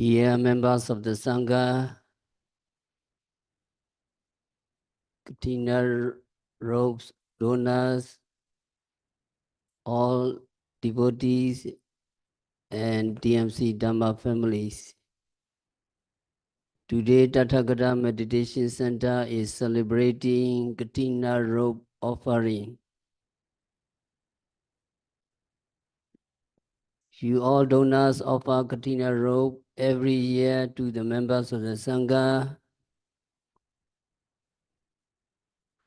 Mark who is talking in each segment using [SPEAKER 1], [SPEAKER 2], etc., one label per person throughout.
[SPEAKER 1] Dear members of the Sangha, Kathina robes, donors, all devotees and DMC Dhamma families. Today, Tathagata Meditation Center is celebrating Kathina robe offering. You all donors offer Kathina robe every year to the members of the Sangha.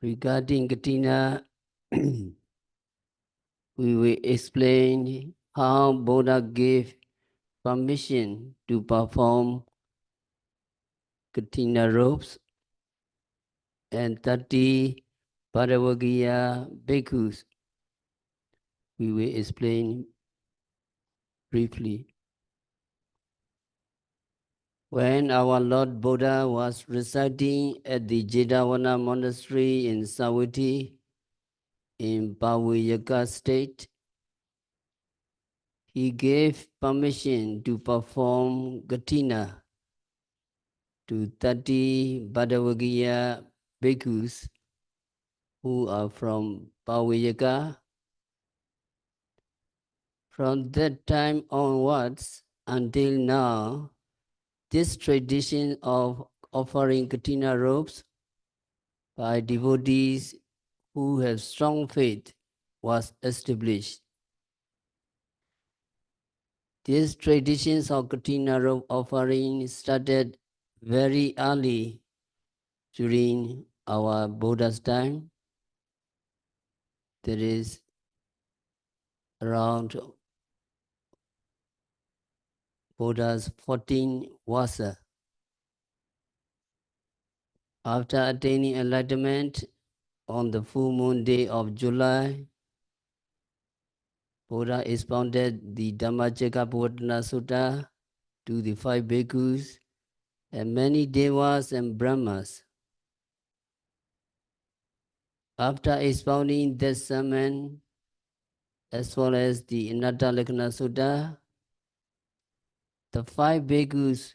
[SPEAKER 1] Regarding Kathina, we will explain how Buddha gave permission to perform Kathina robes and 30 Paravagiya bhikkhus. We will explain briefly. When our Lord Buddha was residing at the Jetavana monastery in Savatthi in Paviyaka state, he gave permission to perform Kathina to 30 Paravagiya bhikkhus who are from Paviyaka. From that time onwards until now, this tradition of offering Kathina robes by devotees who have strong faith was established. These traditions of Kathina robe offering started very early during our Buddha's time. There is around Buddha's 14 Vasa. After attaining enlightenment on the full moon day of July, Buddha expounded the Dhammacakkappavattana Sutta to the 5 bhikkhus and many devas and brahmas. After expounding that sermon, as well as the Anatta Lakkhana Sutta, the 5 bhikkhus,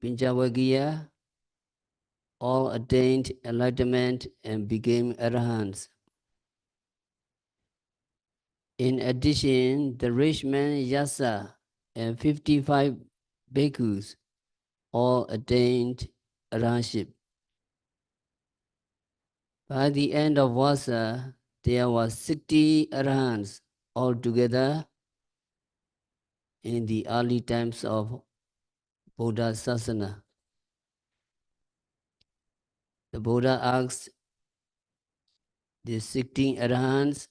[SPEAKER 1] Pincavagiya, all attained enlightenment and became arahants. In addition, the rich man Yasa and 55 bhikkhus all attained arahantship. By the end of Vasa, there were 60 arahants altogether in the early times of Buddha Sasana. The Buddha asked the 16 arahants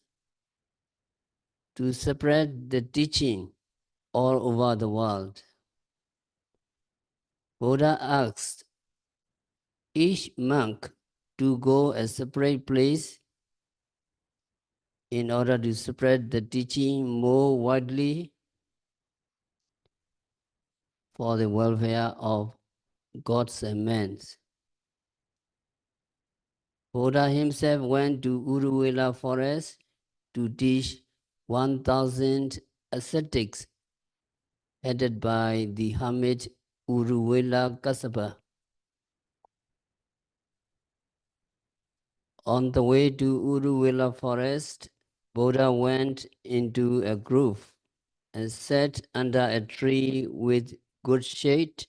[SPEAKER 1] to spread the teaching all over the world. Buddha asked each monk to go a separate place in order to spread the teaching more widely for the welfare of gods and men. Buddha himself went to Uruvela forest to teach 1,000 ascetics headed by the hermit Uruvela Kassapa. On the way to Uruvela forest, Buddha went into a grove and sat under a tree with good shade.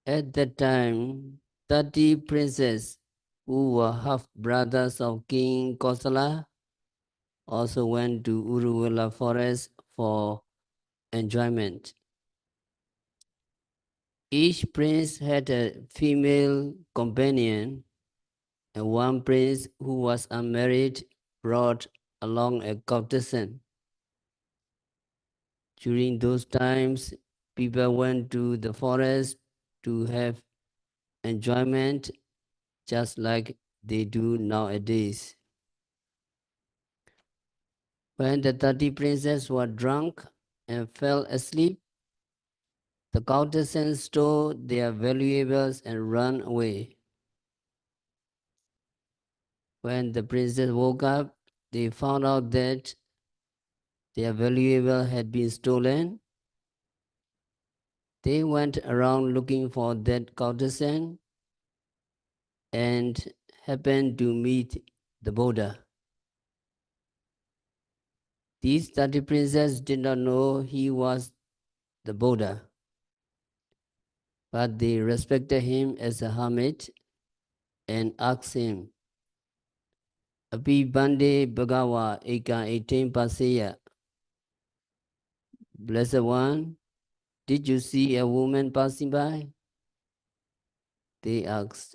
[SPEAKER 1] At that time, 30 princes who were half-brothers of King Kosala also went to Uruvela forest for enjoyment. Each prince had a female companion, and one prince who was unmarried brought along a courtesan. During those times, people went to the forest to have enjoyment just like they do nowadays. When the 30 princes were drunk and fell asleep, the courtesans stole their valuables and ran away. When the princes woke up, they found out that their valuable had been stolen They went around looking for that courtesan and happened to meet the Buddha. These 30 princes did not know he was the Buddha, but they respected him as a hermit and asked him, Api Bande Bhagawa Eka 18 Paseya. Blessed One, did you see a woman passing by? They asked.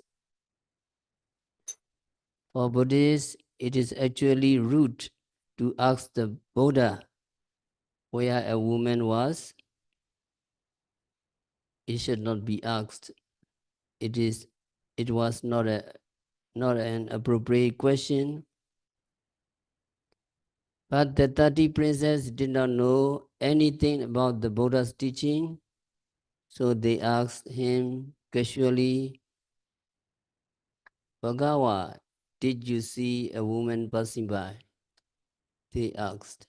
[SPEAKER 1] For Buddhists, it is actually rude to ask the Buddha where a woman was. It should not be asked. It was not an appropriate question. But the 30 princes did not know anything about the Buddha's teaching, so they asked him casually, Bhagawa, did you see a woman passing by? They asked.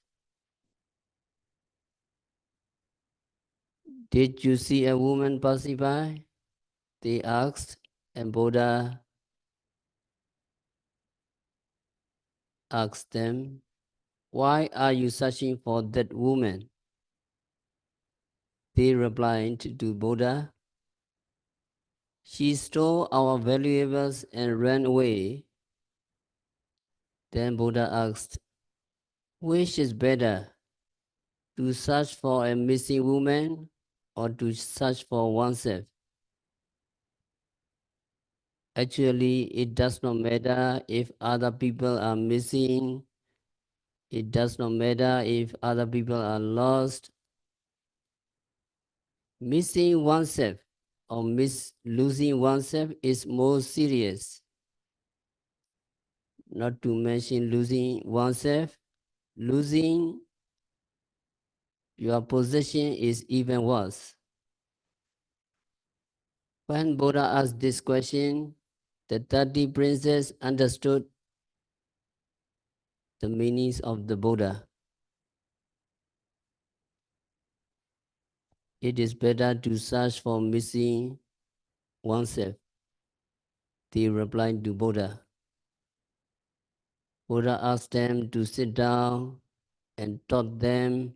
[SPEAKER 1] Did you see a woman passing by? They asked, and Buddha asked them, why are you searching for that woman? They replied to Buddha, she stole our valuables and ran away. Then Buddha asked, which is better, to search for a missing woman or to search for oneself? Actually, it does not matter if other people are missing. It does not matter if other people are lost. Missing oneself or losing oneself is more serious. Not to mention losing oneself, losing your possession is even worse. When Buddha asked this question, the 30 princes understood the meanings of the Buddha. It is better to search for missing oneself. They replied to Buddha. Buddha asked them to sit down and taught them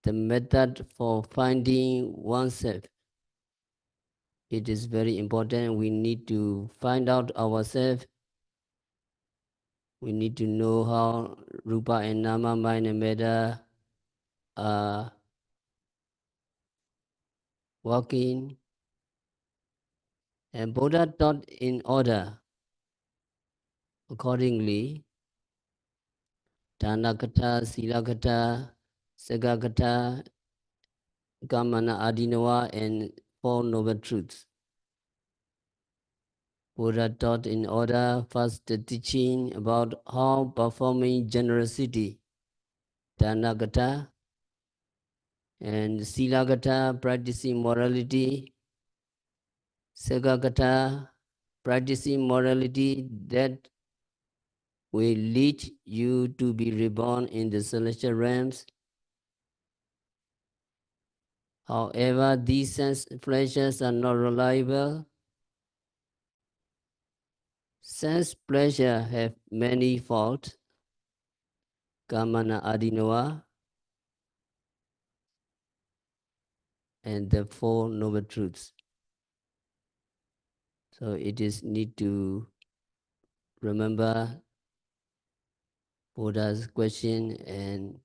[SPEAKER 1] the method for finding oneself. It is very important. We need to find out ourselves. We need to know how Rupa and Nama, mind and matter are working. And Buddha taught in order. Accordingly, Dhanakata, Silakata, Sagakata, Kamana Adinawa, and Four Noble Truths. Buddha taught in order first the teaching about how performing generosity, Dhanakata, and Silakata, practicing morality, Sagakata, practicing morality that will lead you to be reborn in the celestial realms. However, these sense pleasures are not reliable. Sense pleasure have many faults, Kamana Adinawa, and the Four Noble Truths. So it is need to remember Buddha's question and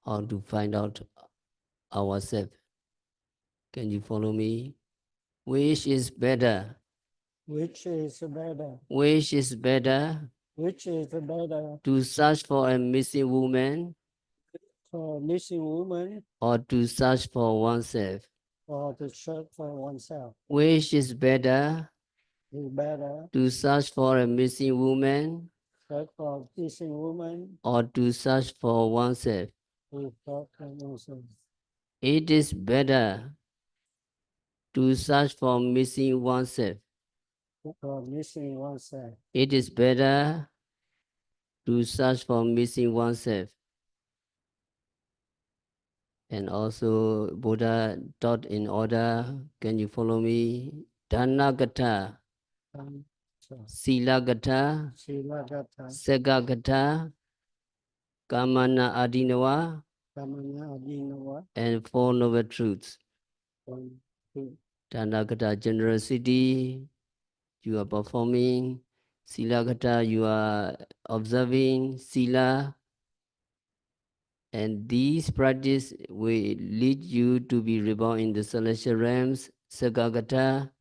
[SPEAKER 1] how to find out ourselves. Can you follow me? Which is better?
[SPEAKER 2] Which is better?
[SPEAKER 1] Which is better?
[SPEAKER 2] Which is better?
[SPEAKER 1] To search for a missing woman
[SPEAKER 2] For missing woman
[SPEAKER 1] or to search for oneself?
[SPEAKER 2] or to search for oneself?
[SPEAKER 1] Which is better?
[SPEAKER 2] Is better
[SPEAKER 1] To search for a missing woman
[SPEAKER 2] search for missing woman
[SPEAKER 1] or to search for oneself?
[SPEAKER 2] to search for oneself?
[SPEAKER 1] It is better to search for missing oneself.
[SPEAKER 2] For missing oneself.
[SPEAKER 1] It is better to search for missing oneself. And also Buddha taught in order. Can you follow me? Dhanagata,
[SPEAKER 2] Tam, so,
[SPEAKER 1] Silagata,
[SPEAKER 2] Silagata,
[SPEAKER 1] Segagata, Kamana Adinawa,
[SPEAKER 2] Kamana Adinawa,
[SPEAKER 1] and Four Noble Truths.
[SPEAKER 2] 1, 2,
[SPEAKER 1] Dhanagata, generosity, you are performing. Silagata, you are observing. Sila, and these practice will lead you to be reborn in the celestial realms. Sagagata,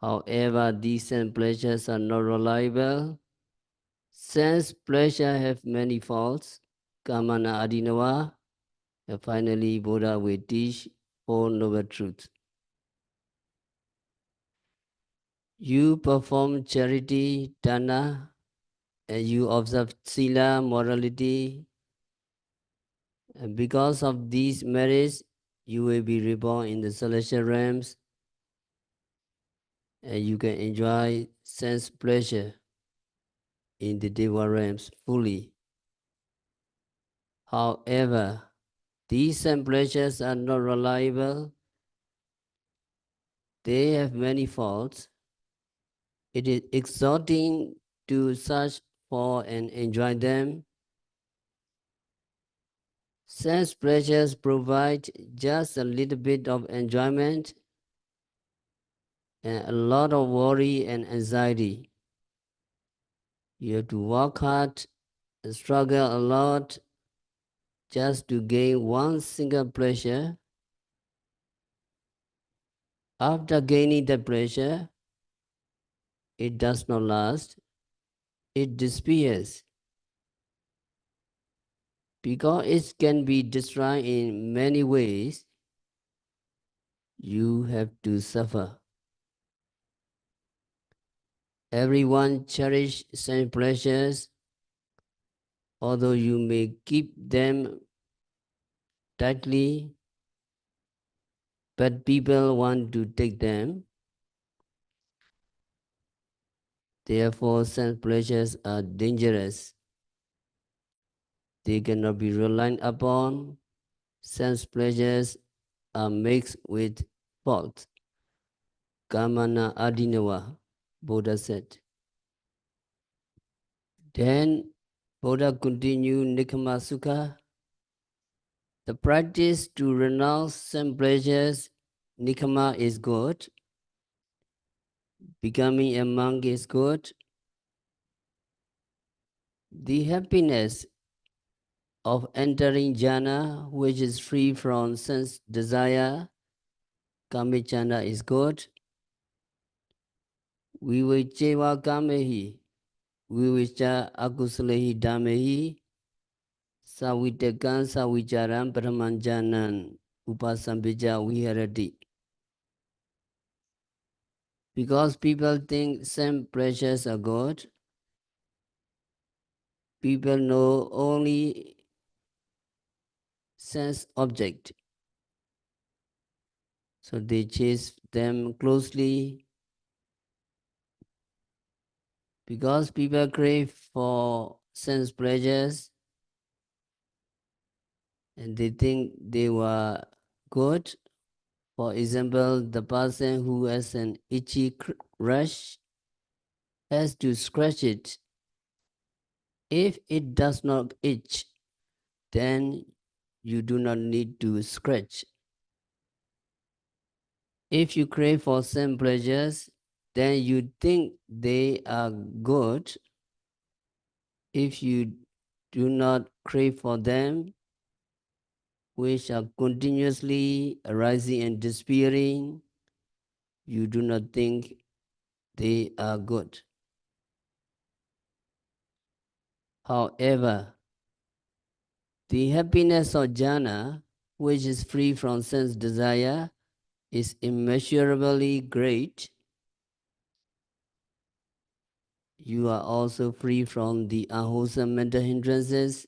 [SPEAKER 1] however, these sense pleasures are not reliable. Sense pleasure have many faults. Kamana Adinawa, and finally Buddha will teach Four Noble Truths. You perform charity, dana, and you observe sila, morality, and because of these merits, you will be reborn in the celestial realms, and you can enjoy sense pleasure in the Deva realms fully. However, these sense pleasures are not reliable. They have many faults. It is exhorting to search for and enjoy them. Sense pleasures provide just a little bit of enjoyment and a lot of worry and anxiety. You have to work hard and struggle a lot just to gain one single pleasure. After gaining the pleasure, it does not last. It disappears because it can be destroyed in many ways. You have to suffer. Everyone cherish sense pleasures, although you may keep them tightly, but people want to take them. Therefore, sense pleasures are dangerous. They cannot be relied upon. Sense pleasures are mixed with fault. Kamana Adinawa, Buddha said. Then Buddha continued Nikama Sukha. The practice to renounce sense pleasures, Nikama is good. Becoming a monk is good. The happiness of entering jhana, which is free from sense desire, kamicchana, is good. Vivichewa kamehi, vivicha akusalehi dhamehi, savitekan savicharam brahmanjanan upasambhija viharati. Because people think same pleasures are good, people know only sense object. So they chase them closely. Because people crave for sense pleasures and they think they were good. For example, the person who has an itchy rash has to scratch it. If it does not itch, then you do not need to scratch. If you crave for sense pleasures, then you think they are good. If you do not crave for them, which are continuously arising and disappearing, you do not think they are good. However, the happiness of jhana, which is free from sense desire, is immeasurably great. You are also free from the unwholesome mental hindrances.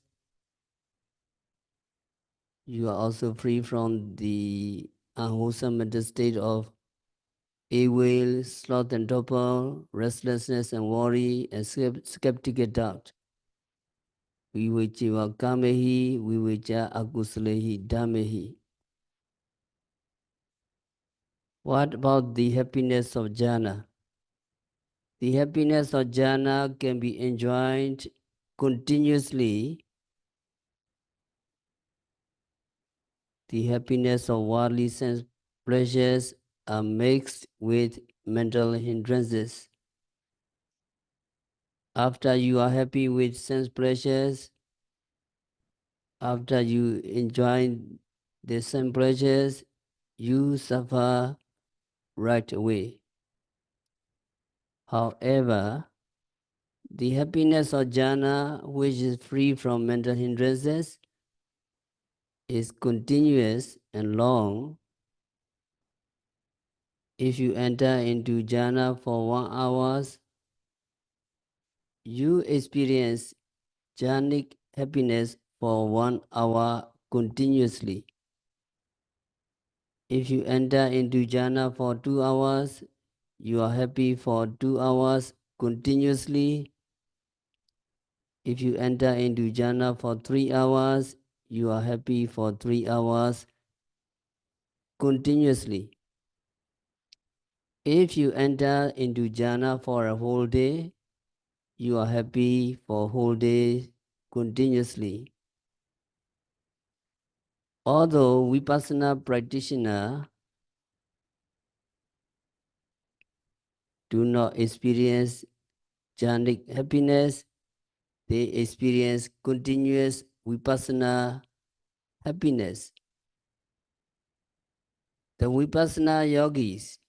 [SPEAKER 1] You are also free from the unwholesome mental state of ill will, sloth and torpor, restlessness and worry, and skeptical doubt. Vivechiva kamehi, vivecha akusalehi dhamehi. What about the happiness of jhana? The happiness of jhana can be enjoyed continuously. The happiness of worldly sense pleasures are mixed with mental hindrances. After you are happy with sense pleasures, after you enjoy the sense pleasures, you suffer right away. However, the happiness of jhana, which is free from mental hindrances, is continuous and long. If you enter into jhana for 1 hour, you experience jhanic happiness for 1 hour continuously. If you enter into jhana for 2 hours, you are happy for 2 hours continuously. If you enter into jhana for 3 hours, you are happy for 3 hours continuously. If you enter into jhana for a whole day, you are happy for a whole day continuously. Although vipassana practitioners do not experience jhanic happiness, they experience continuous vipassana happiness. The vipassana yogis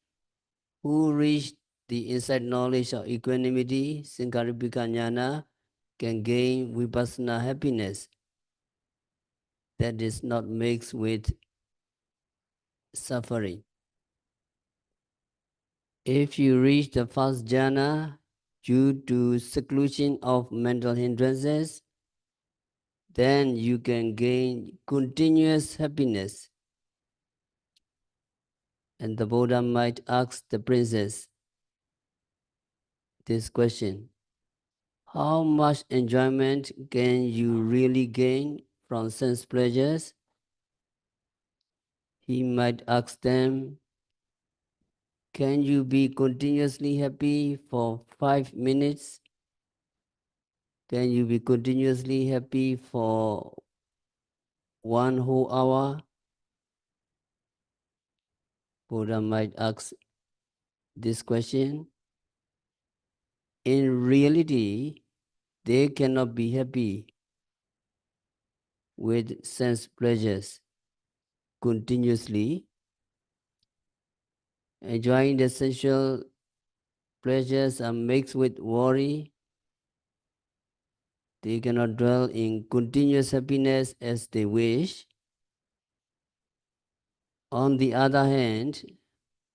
[SPEAKER 1] who reach the inside knowledge of equanimity, sankaripika jnana, can gain vipassana happiness that is not mixed with suffering. If you reach the first jhana due to seclusion of mental hindrances, then you can gain continuous happiness. And the Buddha might ask the princess this question: how much enjoyment can you really gain from sense pleasures? He might ask them, can you be continuously happy for 5 minutes? Can you be continuously happy for 1 whole hour? Buddha might ask this question. In reality, they cannot be happy with sense pleasures continuously. Enjoying the sensual pleasures are mixed with worry. They cannot dwell in continuous happiness as they wish. On the other hand,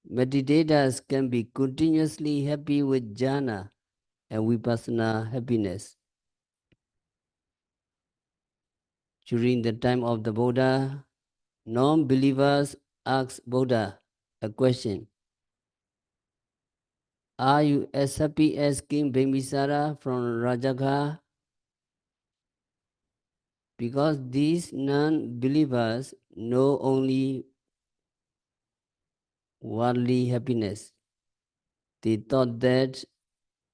[SPEAKER 1] meditators can be continuously happy with jhana and vipassana happiness. During the time of the Buddha, non-believers asked Buddha a question: are you as happy as King Bimbisara from Rajagha? Because these non-believers know only worldly happiness. They thought that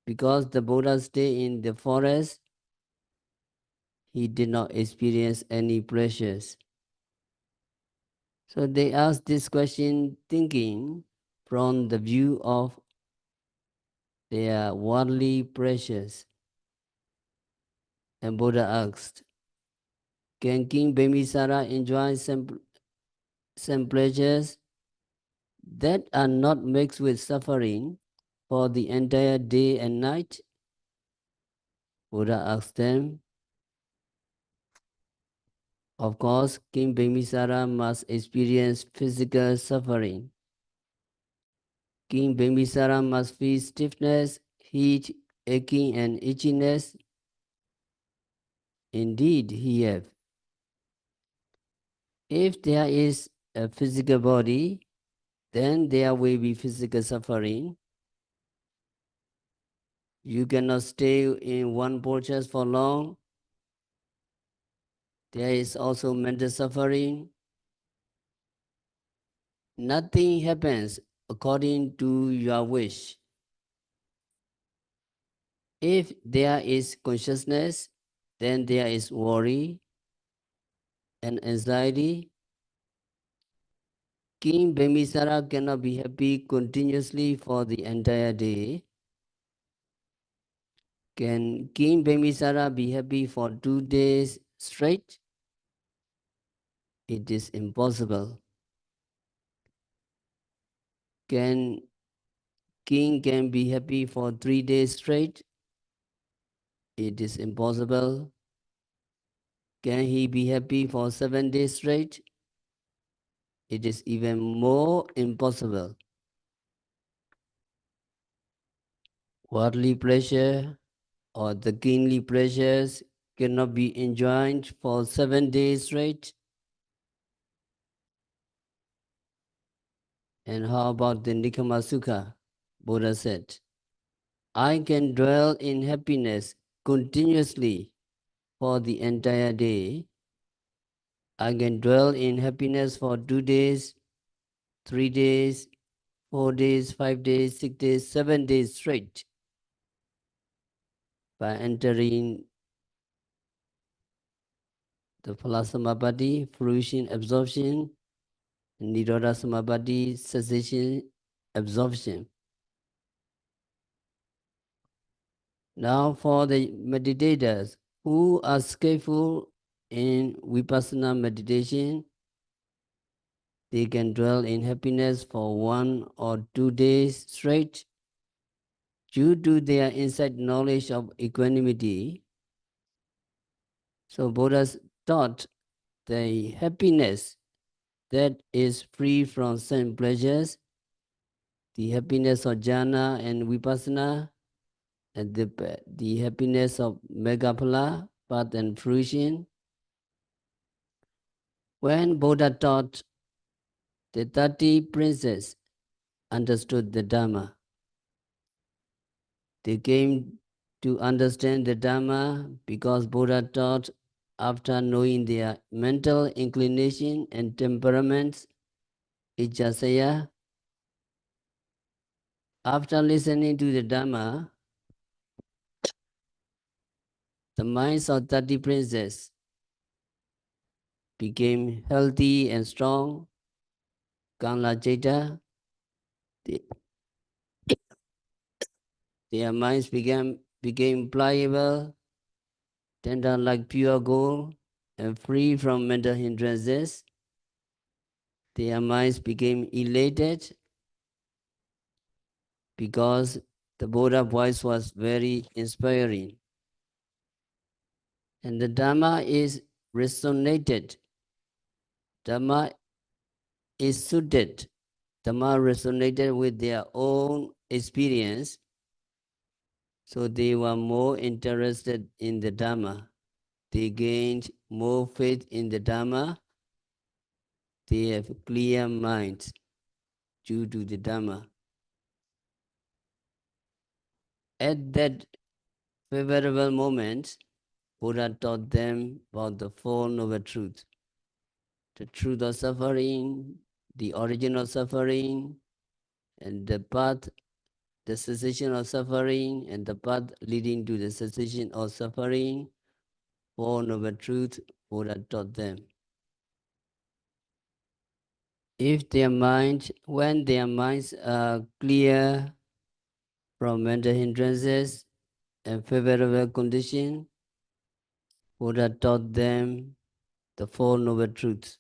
[SPEAKER 1] because the Buddha stayed in the forest, he did not experience any pleasures. So they asked this question thinking from the view of their worldly pleasures. And Buddha asked, can King Bimbisara enjoy some pleasures that are not mixed with suffering for the entire day and night? Buddha asked them, of course, King Bimbisara must experience physical suffering. King Bimbisara must feel stiffness, heat, aching, and itchiness. Indeed, he have. If there is a physical body, then there will be physical suffering. You cannot stay in one portion for long. There is also mental suffering. Nothing happens according to your wish. If there is consciousness, then there is worry and anxiety. King Bemisara cannot be happy continuously for the entire day. Can King Bemisara be happy for 2 days straight? It is impossible. Can King can be happy for 3 days straight? It is impossible. Can he be happy for 7 days straight? It is even more impossible. Worldly pleasure or the kingly pleasures cannot be enjoyed for 7 days straight. And how about the Nikama Sukha? Buddha said, I can dwell in happiness continuously for the entire day. I can dwell in happiness for 2 days, 3 days, 4 days, 5 days, 6 days, 7 days straight by entering the Phala fruition, absorption, Nirodha Samapatti, cessation, absorption. Now for the meditators who are skillful in Vipassana meditation, they can dwell in happiness for 1 or 2 days straight. Due to their insight knowledge of equanimity, so Buddha's taught the happiness that is free from sense pleasures, the happiness of jhana and vipassana, and the happiness of megaphala, path and fruition. When Buddha taught, the 30 princes understood the Dhamma. They came to understand the Dhamma because Buddha taught after knowing their mental inclination and temperaments, Ijjasaya. After listening to the Dhamma, the minds of 30 princes became healthy and strong. Kamla Jeta, their minds became pliable, tender like pure gold, and free from mental hindrances. Their minds became elated because the Buddha voice was very inspiring. And the Dhamma is resonated. Dhamma is suited. Dhamma resonated with their own experience, so they were more interested in the Dhamma. They gained more faith in the Dhamma. They have clear minds due to the Dhamma. At that favorable moment, Buddha taught them about the Four Noble Truths. The truth of suffering, the origin of suffering, and the path, the cessation of suffering, and the path leading to the cessation of suffering. Four Noble Truths Buddha taught them. If their minds, when their minds are clear from mental hindrances and favorable condition, Buddha taught them the Four Noble Truths.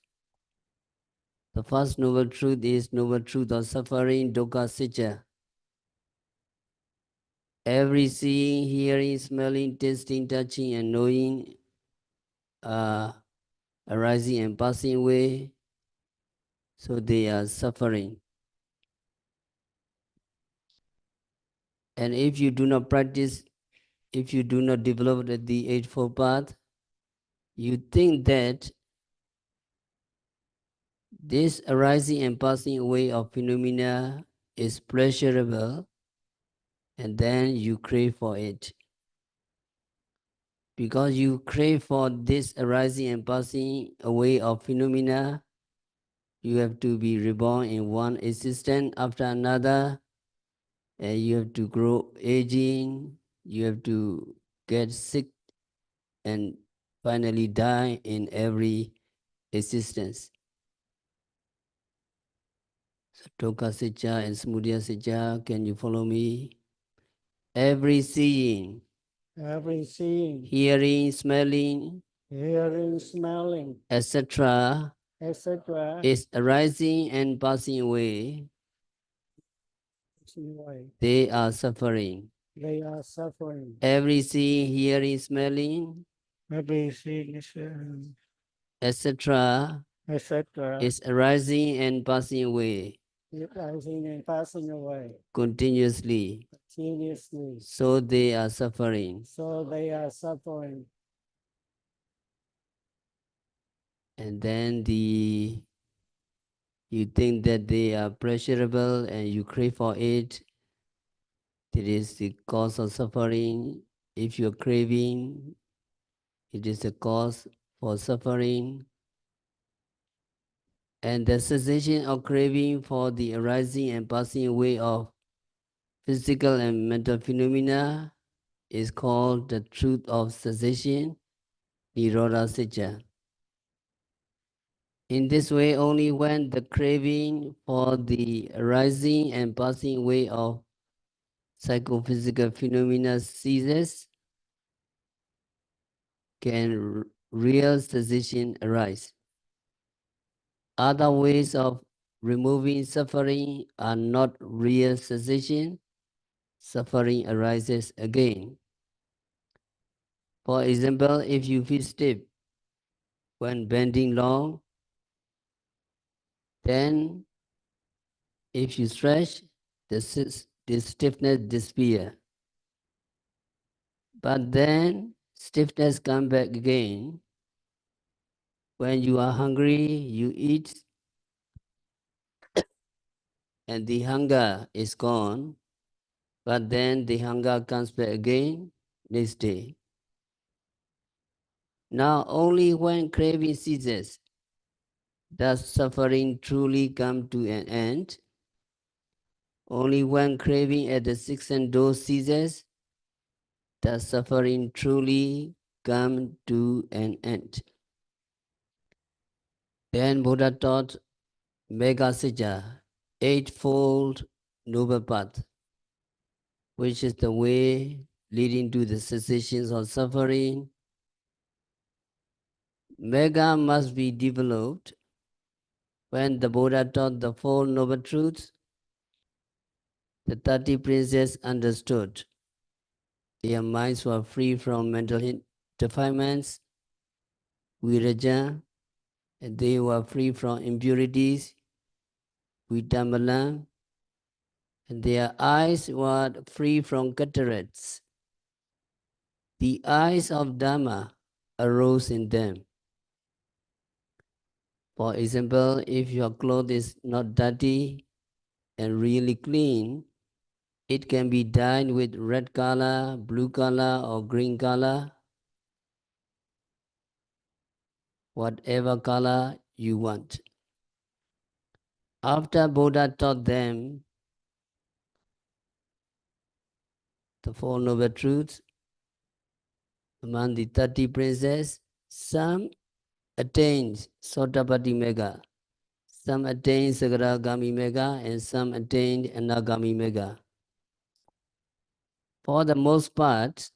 [SPEAKER 1] The first Noble Truth is Noble Truth of suffering, dukkha sicca. Every seeing, hearing, smelling, tasting, touching, and knowing are arising and passing away, so they are suffering. And if you do not practice, if you do not develop the Eightfold Path, you think that this arising and passing away of phenomena is pleasurable, and then you crave for it. Because you crave for this arising and passing away of phenomena, you have to be reborn in one existence after another, and you have to grow aging, you have to get sick, and finally die in every existence. So Toka Sitcha and Samudaya Sitcha, can you follow me? Every seeing,
[SPEAKER 2] every seeing,
[SPEAKER 1] hearing, smelling,
[SPEAKER 2] hearing, smelling,
[SPEAKER 1] etc.
[SPEAKER 2] etc.
[SPEAKER 1] is arising and passing away.
[SPEAKER 2] Anyway,
[SPEAKER 1] They are suffering.
[SPEAKER 2] they are suffering.
[SPEAKER 1] Every seeing, hearing, smelling,
[SPEAKER 2] Every seeing,
[SPEAKER 1] etc.
[SPEAKER 2] etc.
[SPEAKER 1] is arising and passing away
[SPEAKER 2] Rising and passing away
[SPEAKER 1] continuously.
[SPEAKER 2] continuously.
[SPEAKER 1] So they are suffering.
[SPEAKER 2] So they are suffering.
[SPEAKER 1] And then you think that they are pleasurable and you crave for it. It is the cause of suffering. If you're craving, it is the cause for suffering. And the cessation of craving for the arising and passing away of physical and mental phenomena is called the truth of cessation, Nirodha Sitcha. In this way, only when the craving for the arising and passing away of psychophysical phenomena ceases, can real cessation arise. Other ways of removing suffering are not real cessation. Suffering arises again. For example, if you feel stiff when bending long, then if you stretch, the stiffness disappears. But then stiffness comes back again. When you are hungry, you eat, and the hunger is gone. But then the hunger comes back again next day. Now only when craving ceases does suffering truly come to an end. Only when craving at the sixth door ceases does suffering truly come to an end. Then Buddha taught Megasija, eightfold noble path, which is the way leading to the cessations of suffering. Mega must be developed. When the Buddha taught the Four Noble Truths, the 30 princes understood. Their minds were free from mental defilements, viraja, and they were free from impurities, vitamala, and their eyes were free from cataracts. The eyes of Dhamma arose in them. For example, if your cloth is not dirty and really clean, it can be dyed with red color, blue color, or green color, whatever color you want. After Buddha taught them the Four Noble Truths, among the 30 princes, some attained Sotapatti Mega, some attained Sagaragami Mega, and some attained Anagami Mega. For the most part,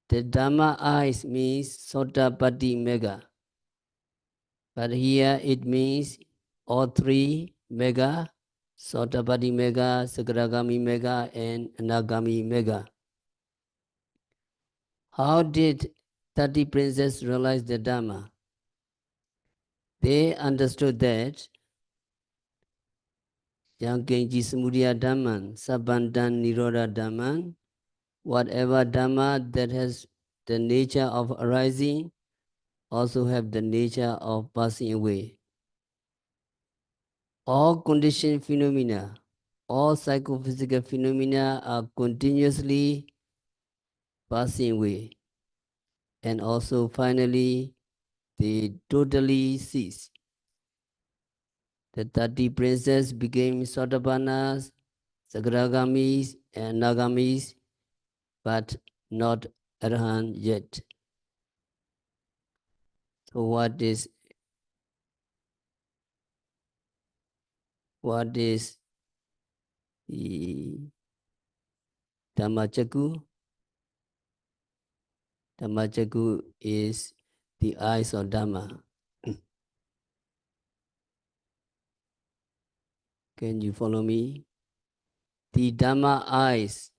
[SPEAKER 1] the Dhamma eyes means Sotapatti Mega, but here it means all three Mega, Sotapatti Mega, Sagaragami Mega, and Anagami Mega. How did 30 princes realize the Dhamma? They understood that Yankenji Samudaya Dhamman, Sabbandan Nirodha Dhamman, whatever Dhamma that has the nature of arising also have the nature of passing away. All conditioned phenomena, all psychophysical phenomena are continuously passing away. And also finally, they totally ceased. The 30 princes became Sotapannas, Sagragamis, and Nagamis, but not Arhan yet. So what is the Dhammachaku? Dhammachaku is the eyes of Dhamma. Can you follow me? The Dhamma eyes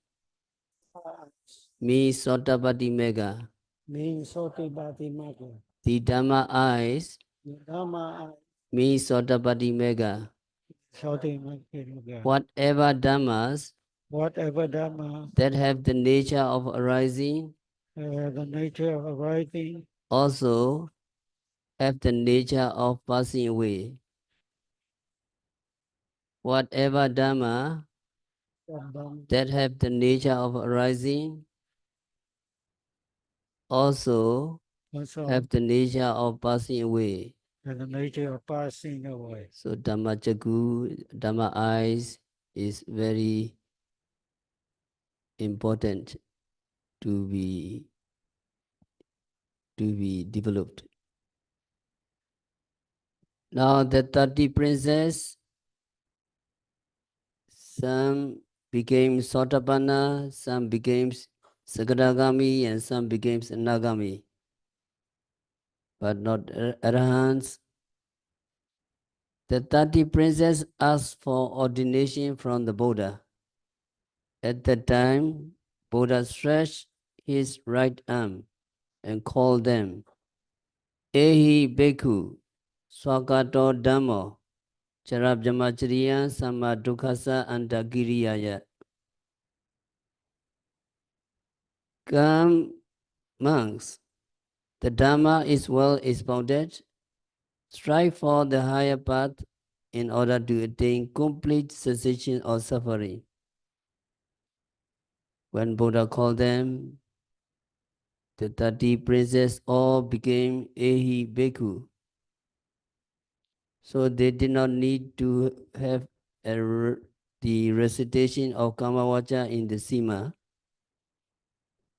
[SPEAKER 1] means Sotapati Mega.
[SPEAKER 2] Means Soti Bhati Mega.
[SPEAKER 1] The Dhamma eyes
[SPEAKER 2] Dhamma
[SPEAKER 1] means Sotapati Mega.
[SPEAKER 2] Soti Mega.
[SPEAKER 1] Whatever Dhammas
[SPEAKER 2] Whatever Dhamma
[SPEAKER 1] that have the nature of arising
[SPEAKER 2] the nature of arising
[SPEAKER 1] also have the nature of passing away. Whatever Dhamma that have the nature of arising also have the nature of passing away.
[SPEAKER 2] the nature of passing away.
[SPEAKER 1] So Dhammachaku, Dhamma eyes is very important to be developed. Now the 30 princes, some became Sotapanna, some became Sagadagami, and some became Nagami, but not Arahants. The 30 princes asked for ordination from the Buddha. At that time, Buddha stretched his right arm and called them, Ehi Bhikkhu, Swakato Dhammo, Charabjamachariya Sama Dukkasa Antagiriyaya. Come, monks, the Dhamma is well expounded. Strive for the higher path in order to attain complete cessation of suffering. When Buddha called them, the 30 princes all became Ehi Bhikkhu. So they did not need to have the recitation of Kamavacha in the Sima.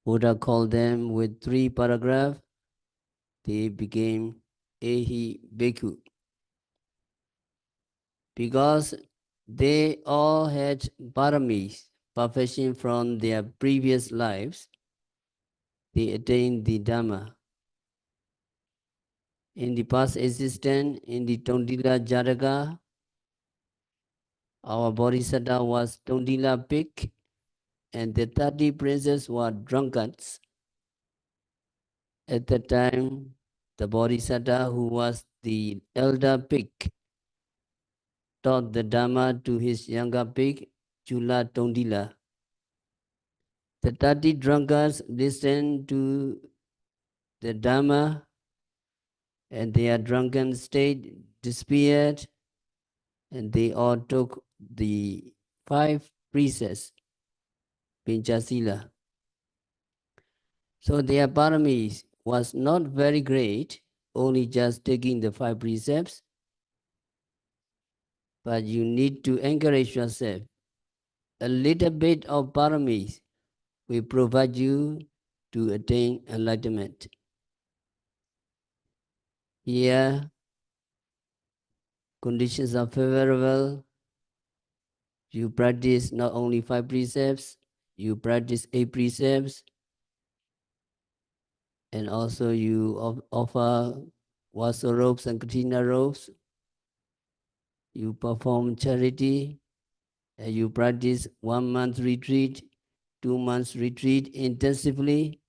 [SPEAKER 1] Buddha called them with 3 paragraphs. They became Ehi Bhikkhu. Because they all had paramis, perfection from their previous lives, they attained the Dhamma. In the past existence, in the Tondila Jataka, our Bodhisattva was Tondila pig, and the 30 princes were drunkards. At that time, the Bodhisattva, who was the elder pig, taught the Dhamma to his younger pig, Chula Tondila. The 30 drunkards listened to the Dhamma, and their drunken state disappeared, and they all took the 5 precepts, Pinchasila. So their paramis was not very great, only just taking the 5 precepts, but you need to encourage yourself. A little bit of paramis will provide you to attain enlightenment. Here, conditions are favorable. You practice not only 5 precepts, you practice 8 precepts, and also you offer Vasa robes and Kathina robes. You perform charity, and you practice 1 month retreat, 2 months retreat intensively.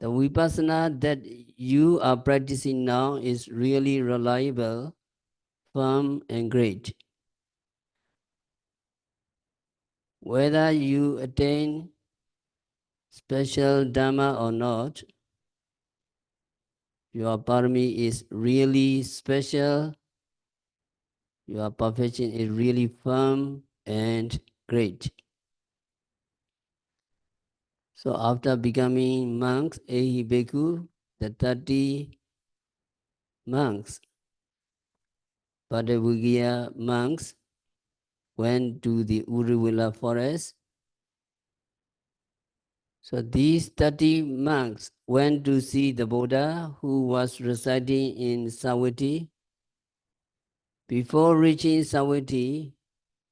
[SPEAKER 1] The vipassana that you are practicing now is really reliable, firm, and great. Whether you attain special Dhamma or not, your parami is really special, your perfection is really firm and great. So after becoming monks, Ehi Bhikkhu, the 30 monks, Padavugya monks, went to the Uruvela forest. So these 30 monks went to see the Buddha who was residing in Savatthi. Before reaching Savatthi,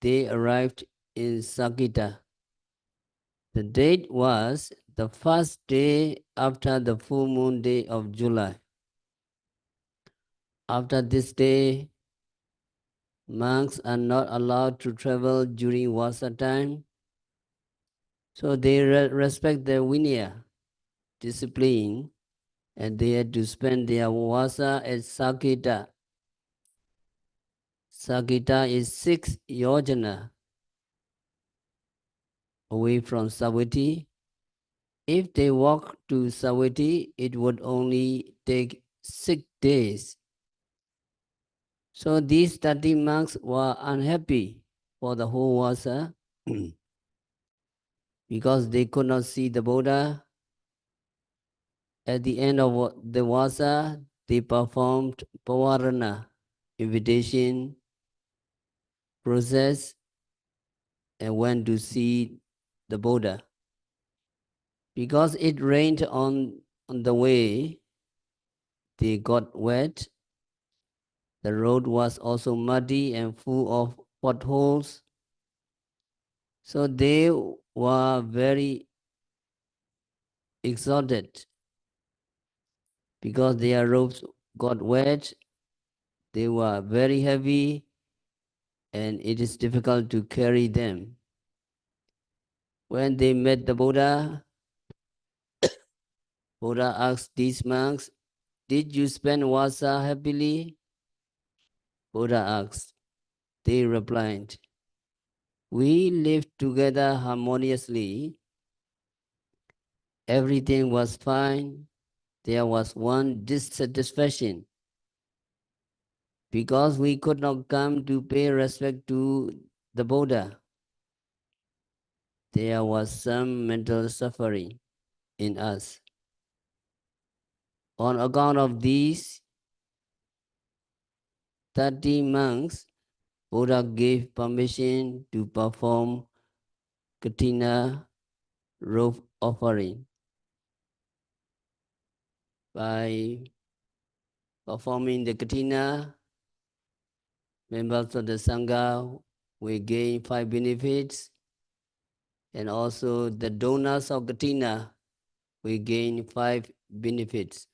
[SPEAKER 1] they arrived in Sakita. The date was the first day after the full moon day of July. After this day, monks are not allowed to travel during Vasa time, so they respect their Vinaya, discipline, and they had to spend their Vasa at Sakita. Sakita is 6 yojana away from Savatthi. If they walk to Savatthi, it would only take 6 days. So these 30 monks were unhappy for the whole Vasa because they could not see the Buddha. At the end of the Vasa, they performed Pavarana, invitation process, and went to see the Buddha. Because it rained on the way, they got wet. The road was also muddy and full of potholes. So they were very exhausted because their robes got wet. They were very heavy and it is difficult to carry them. When they met the Buddha, Buddha asked these monks, "Did you spend Vasa happily?" Buddha asked. They replied, "We lived together harmoniously. Everything was fine. There was one dissatisfaction. Because we could not come to pay respect to the Buddha, there was some mental suffering in us. On account of these 30 monks, Buddha gave permission to perform Kathina robe offering. By performing the Kathina, members of the Sangha will gain 5 benefits, and also the donors of Kathina will gain 5 benefits.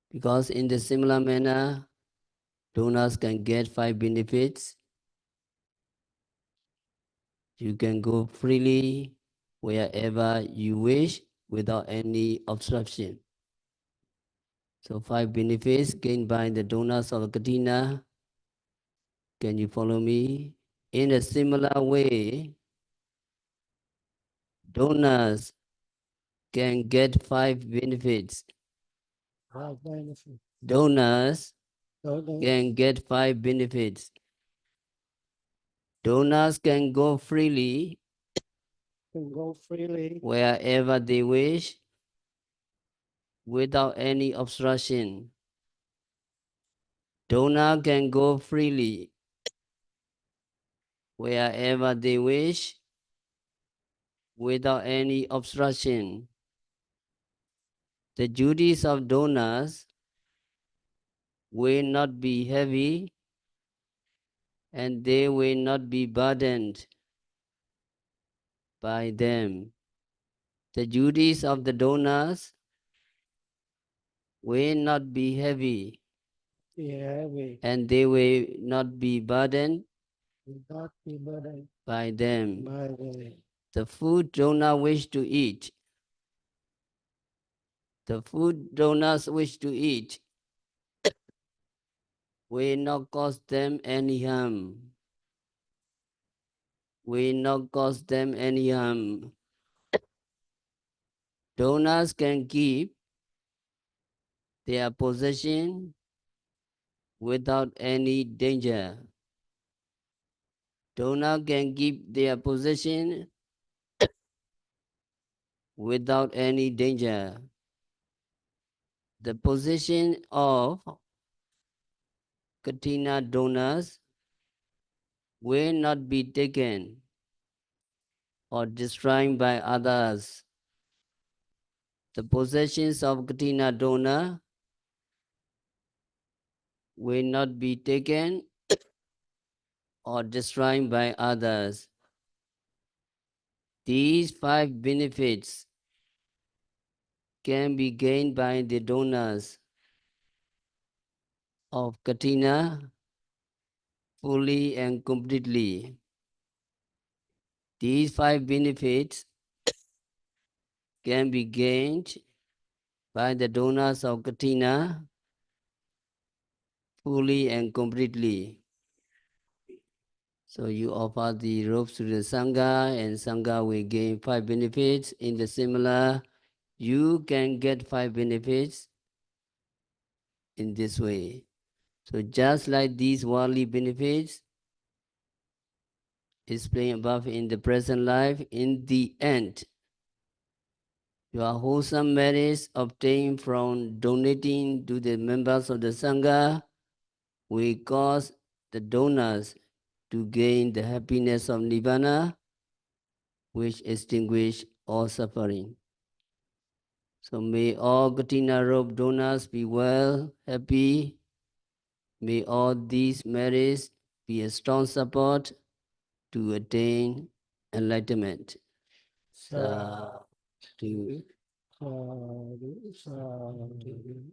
[SPEAKER 1] Because in the similar manner, donors can get 5 benefits. You can go freely wherever you wish without any obstruction. So 5 benefits gained by the donors of Kathina. Can you follow me? In a similar way, donors can get 5 benefits. Donors can get 5 benefits. Donors can go freely wherever they wish without any obstruction. Donor can go freely wherever they wish without any obstruction. The duties of donors will not be heavy and they will not be burdened by them. The duties of the donors will not be heavy and they will not be burdened by them. The food donors wish to eat, the food donors wish to eat will not cause them any harm. Will not cause them any harm. Donors can keep their possession without any danger. Donor can keep their possession without any danger. The possession of Kathina donors will not be taken or destroyed by others. The possessions of Kathina donor will not be taken or destroyed by others. These 5 benefits can be gained by the donors of Kathina fully and completely. These 5 benefits can be gained by the donors of Kathina fully and completely. So you offer the robes to the Sangha, and Sangha will gain 5 benefits. In the similar, you can get 5 benefits in this way. So just like these worldly benefits explained above in the present life, in the end, your wholesome merits obtained from donating to the members of the Sangha will cause the donors to gain the happiness of Nibbana, which extinguish all suffering. So may all Kathina robe donors be well, happy. May all these merits be a strong support to attain enlightenment. Sadhu.
[SPEAKER 2] Sadhu, sadhu.